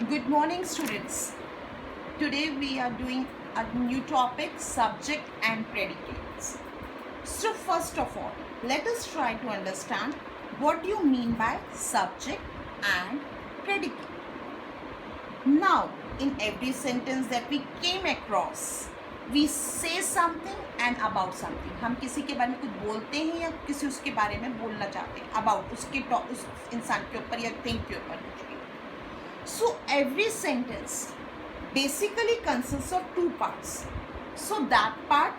Good morning, students. Today we are doing a new topic, subject and predicates. So first of all, let us try to understand what do you mean by subject and predicate. Now, in every sentence that we came across, we say something and about something. हम किसी के बारे में कुछ बोलते हैं या किसी उसके बारे में बोलना चाहते हैं about उस इंसान के ऊपर या थिंग के ऊपर कुछ भी. So every sentence basically consists of two parts. So that part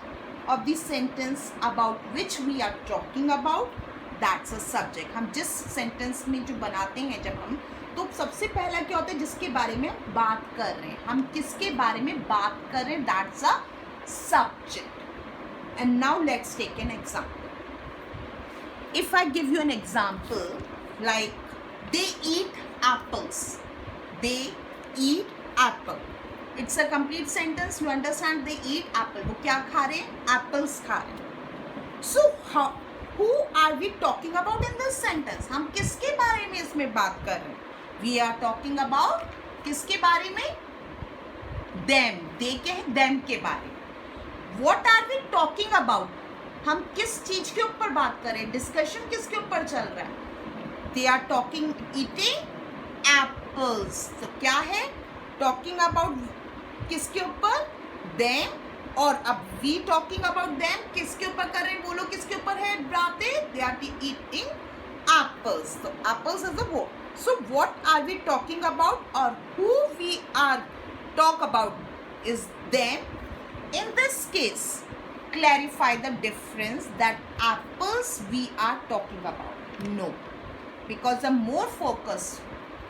of the sentence about which we are talking about, that's a subject. हम जिस sentence में जो बनाते हैं जब हम, तो सबसे पहला क्या होता है जिसके बारे में बात कर रहे हैं, हम किसके बारे में बात कर रहे हैं, that's a subject. And now let's take an example. If I give you an example like they eat apples. They eat apple. It's a complete sentence. You understand? They eat apple. वो क्या खा रहे हैं? Apples खा रहे हैं. So who are we talking about in this sentence? हम किसके बारे में इसमें बात कर रहे हैं? We are talking about किसके बारे में? Them. They क्या है? Them के बारे में. What are we talking about? हम किस चीज के ऊपर बात कर रहे हैं? Discussion किसके ऊपर चल रहा है? They are talking eating apples. तो क्या है? Talking about किसके ऊपर? Them. और अब we talking about them किसके ऊपर कर रहे हैं? बोलो किसके ऊपर है बातें? They are eating apples. तो apples is the word. So what are we talking about or who we are talk about is them. In this case, clarify the difference that apples we are talking about. No. Because the more focus,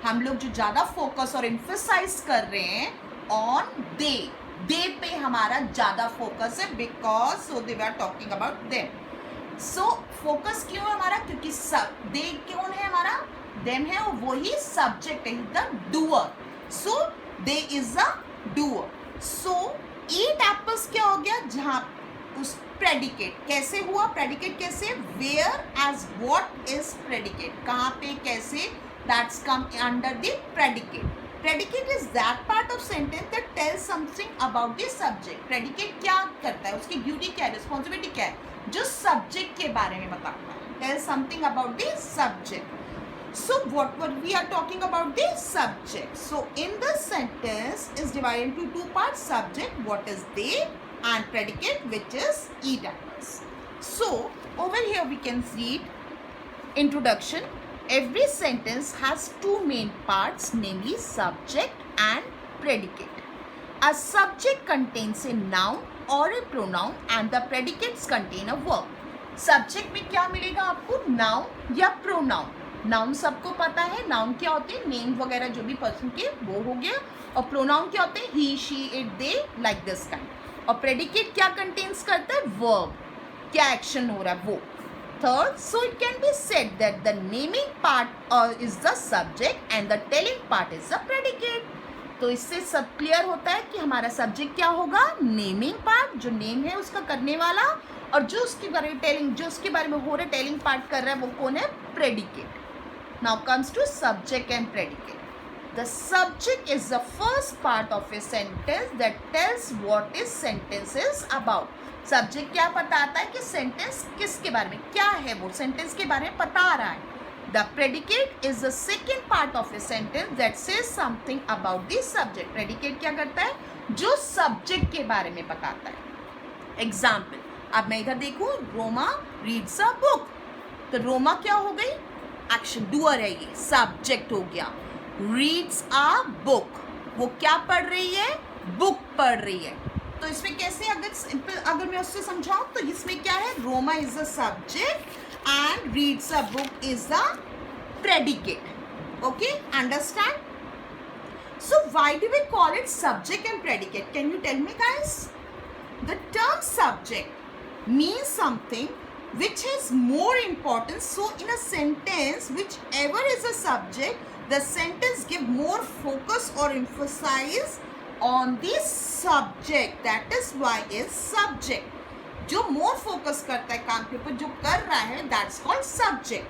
हम लोग जो ज़्यादा focus और emphasise कर रहे हैं on दे पे हमारा ज़्यादा फोकस है because so they are talking about them. सो फोकस क्यों है हमारा? क्योंकि दे कौन है हमारा? देम है और वही सब्जेक्ट है, the doer. So they is a doer. So eat apples क्या हो गया? जहाँ उस प्रेडिकेट कैसे हुआ? प्रेडिकेट कैसे? Where as what is predicate? कहाँ पे कैसे? That's come under the predicate. Predicate is that part of sentence that tells something about the subject. Predicate क्या करता है? उसकी ड्यूटी क्या है? रिस्पॉन्सिबिलिटी क्या है? जो सब्जेक्ट के बारे में बताता है. Tell something about the subject. So what we are talking about the subject. So in the sentence is divided into two parts: subject, what is they, and predicate, which is eat apples. So over here we can see introduction. Every sentence has two main parts, namely subject and predicate. A subject contains a noun or a pronoun and the predicates contain a verb. Subject में क्या मिलेगा आपको? Noun या pronoun. Noun सबको पता है. Noun क्या होते हैं? Name वगैरह जो भी person के वो हो गया. और pronoun क्या होते हैं? He, she, it, they, like this kind. और predicate क्या contains करता है? Verb. क्या action हो रहा है वो. Third, so it can be said that the naming part is the subject and the telling part is the predicate. तो इससे सब क्लियर होता है कि हमारा सब्जेक्ट क्या होगा? नेमिंग पार्ट, जो नेम है उसका करने वाला, और जो उसके बारे में टेलिंग, जो उसके बारे में हो रहा है टेलिंग पार्ट कर रहा है वो कौन है? Predicate. Now comes to subject and predicate. The subject is the first part of a sentence that tells what is sentence is about. Subject क्या बताता है कि सेंटेंस किसके बारे में, क्या है, वो सेंटेंस के बारे में बता रहा है. The predicate is the second part of a sentence that says something about the subject. Predicate क्या करता है? जो सब्जेक्ट के बारे में बताता है. एग्जाम्पल, अब मैं इधर देखूं, रोमा रीड्स अ बुक. तो रोमा क्या हो गई? एक्शन, डूअर है ये, सब्जेक्ट हो गया. रीड्स अ बुक, वो क्या पढ़ रही है? बुक पढ़ रही है. तो इसमें कैसे अगर मैं उससे समझाऊं तो इसमें क्या है? Roma is a subject and reads a book is a predicate. Okay, understand? So why do we call it subject and predicate? Can you tell me guys? The term subject means something which has more importance. So in a sentence, whichever is a subject, the sentence give more focus or emphasize on the subject. That is why is subject. जो more focus करता है काम के ऊपर, जो कर रहा है, that's called subject.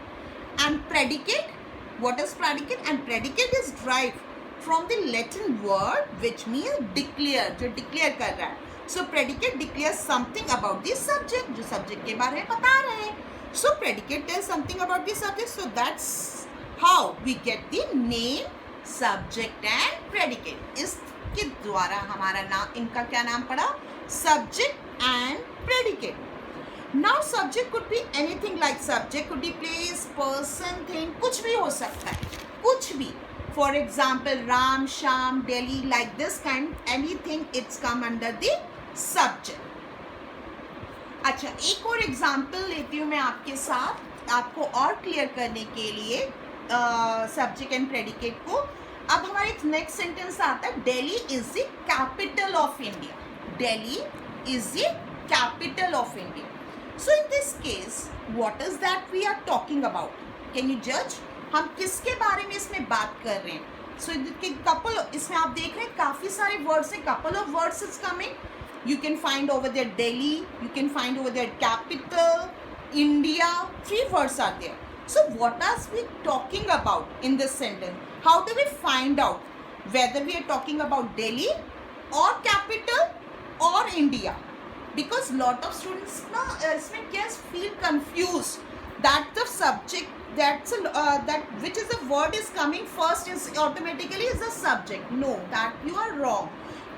And predicate, what is predicate? And predicate is derived from the Latin word which means declare, जो declare कर रहा है. So predicate declares something about the subject, जो subject के बारे में बता रहे हैं. So predicate tells something about the subject. So that's how we get the name, subject and predicate. इसके द्वारा हमारा नाम, इनका क्या नाम पड़ा? Subject and predicate. Now subject could be anything, like subject could be place, person, thing, कुछ भी हो सकता है, कुछ भी. For example, Ram, Sham, Delhi, like this kind, anything it's come under the subject. अच्छा, एक और एग्जाम्पल लेती हूँ मैं आपके साथ, आपको और क्लियर करने के लिए सब्जेक्ट एंड प्रेडिकेट को. अब हमारे नेक्स्ट सेंटेंस आता है, Delhi is the capital of India. Delhi is the capital of India. So in this case, what is that we are talking about? Can you judge? हम किसके बारे में इसमें बात कर रहे हैं? So couple, इसमें आप देख रहे हैं काफ़ी सारे words हैं, couple of words is coming. You can find over there Delhi, you can find over there capital, India, 3 words are there. So what are we talking about in this sentence? How do we find out whether we are talking about Delhi or capital or India? Because lot of students feel confused that the subject that which is the word is coming first is automatically is the subject. No, that you are wrong.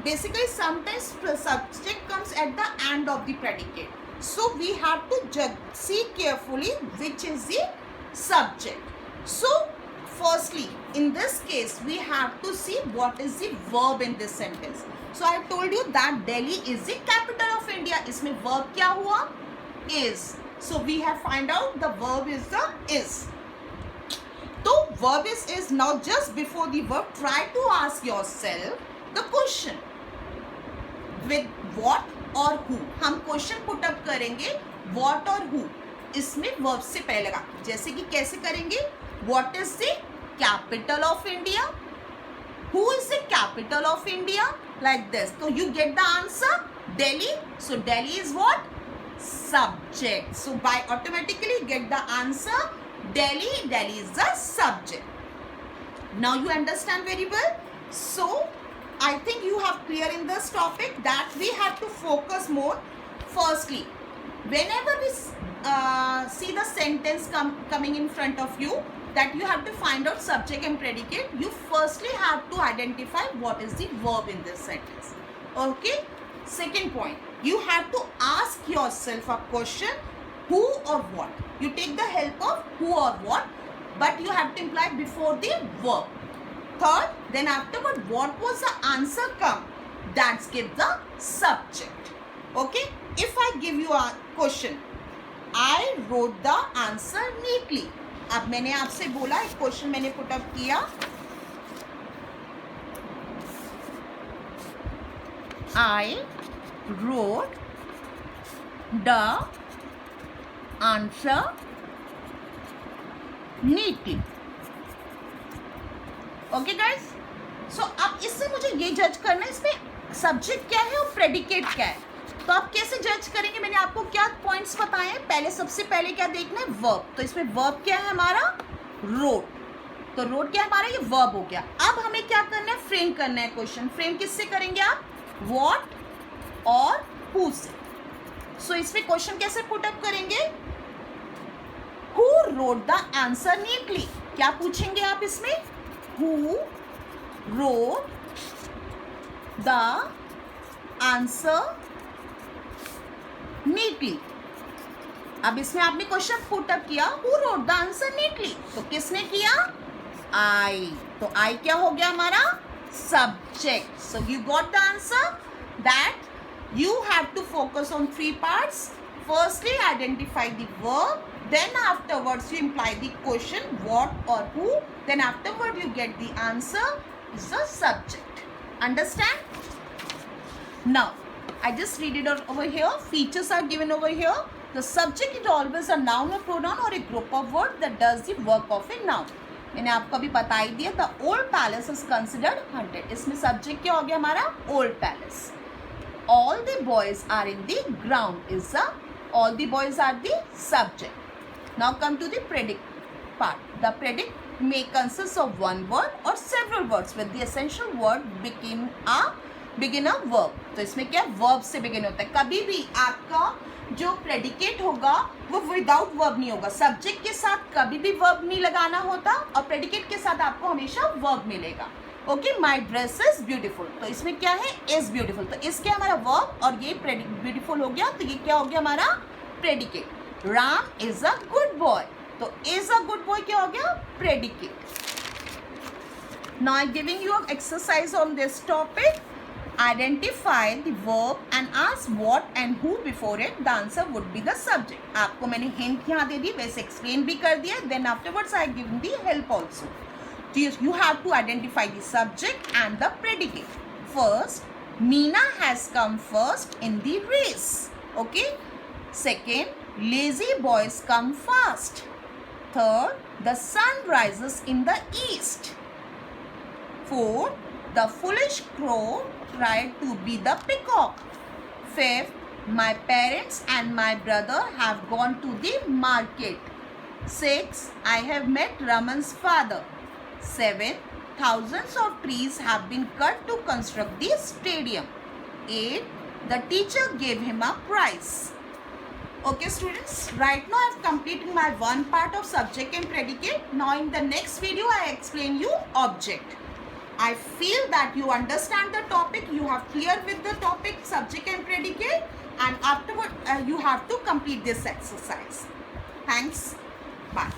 Basically sometimes the subject comes at the end of the predicate. So we have to see carefully which is the subject. So firstly, in this case we have to see what is the verb in this sentence. So I told you that Delhi is the capital of India. इसमें verb क्या हुआ? Is. So we have find out the verb is the is. तो verb is. Now just before the verb, try to ask yourself the question with what or who. हम question put up करेंगे what or who. इसमें verb से पहले लगा. जैसे कि कैसे करेंगे? What is the capital of India? Who is the capital of India? Like this. So you get the answer Delhi. So Delhi is what? Subject. So by automatically get the answer Delhi. Delhi is the subject. Now you understand very well. So I think you have clear in this topic that we have to focus more. Firstly, whenever we see the sentence coming in front of you, that you have to find out subject and predicate, you firstly have to identify what is the verb in this sentence. Okay. Second point, you have to ask yourself a question, who or what. You take the help of who or what, but you have to imply before the verb. Third, then afterward, what was the answer come? That's give the subject. Okay. If I give you a question, I wrote the answer neatly. अब मैंने आपसे बोला, एक question मैंने put up किया, I wrote the answer neatly. Okay guys. So अब इससे मुझे ये जज करना है इसमें सब्जेक्ट क्या है और प्रेडिकेट क्या है. तो आप कैसे जज करेंगे? मैंने आपको क्या पॉइंट्स बताए हैं. पहले सबसे पहले क्या देखना है? वर्ब. तो इसमें वर्ब क्या है हमारा? रोट. तो रोट क्या है हमारा? ये वर्ब हो गया. अब हमें क्या करना है? फ्रेम करना है क्वेश्चन. फ्रेम किससे करेंगे आप? व्हाट और हु से. सो इसमें क्वेश्चन कैसे पुट अप करेंगे? Who wrote the answer neatly. क्या पूछेंगे आप इसमें? Who wrote the answer neatly. अब इसमें आपने क्वेश्चन पुट अप किया, who wrote the answer neatly. तो किसने किया? आई. तो आई क्या हो गया हमारा? Subject. So you got the answer that you have to focus on 3 parts. Firstly, identify the verb, then afterwards you imply the question what or who, then afterward you get the answer is the subject. Understand? Now I just read it over here. Features are given over here. The subject is always a noun or pronoun or a group of words that does the work of a noun. मैंने आपको अभी बता ही दिया. The old palace is considered haunted. इसमें subject क्या हो गया हमारा? Old palace. All the boys are in the ground is the, all the boys are the subject. Now come to the predict part. The predict may consist of one word or several words with the essential word begin a verb. तो इसमें क्या verb से begin होता है. कभी भी आपका जो predicate होगा वो without verb नहीं होगा. subject के साथ कभी भी verb नहीं लगाना होता और predicate के साथ आपको हमेशा verb मिलेगा. Okay, my dress is beautiful. तो इसमें क्या है, इज ब्यूटीफुल. तो इसके हमारा वर्ब और ये ब्यूटीफुल हो गया. तो ये क्या हो गया हमारा predicate. Ram is a good boy. तो इज अ गुड बॉय क्या हो गया, predicate. Now I giving you exercise on this topic. Identify the verb and ask what and who before it. The answer would be the subject. आपको मैंने hint यहाँ दे दी, वैसे explain भी कर दिया. Then afterwards I give the help also. You have to identify the subject and the predicate. First, Meena has come first in the race. Okay. Second, lazy boys come fast. Third, the sun rises in the east. Fourth, the foolish crow tried to be the peacock. Fifth, my parents and my brother have gone to the market. Sixth, I have met Raman's father. 7. Thousands of trees have been cut to construct the stadium. 8. The teacher gave him a prize. Okay students, right now I have completed my one part of subject and predicate. Now in the next video I explain you object. I feel that you understand the topic, you have clear with the topic subject and predicate, and afterward you have to complete this exercise. Thanks. Bye.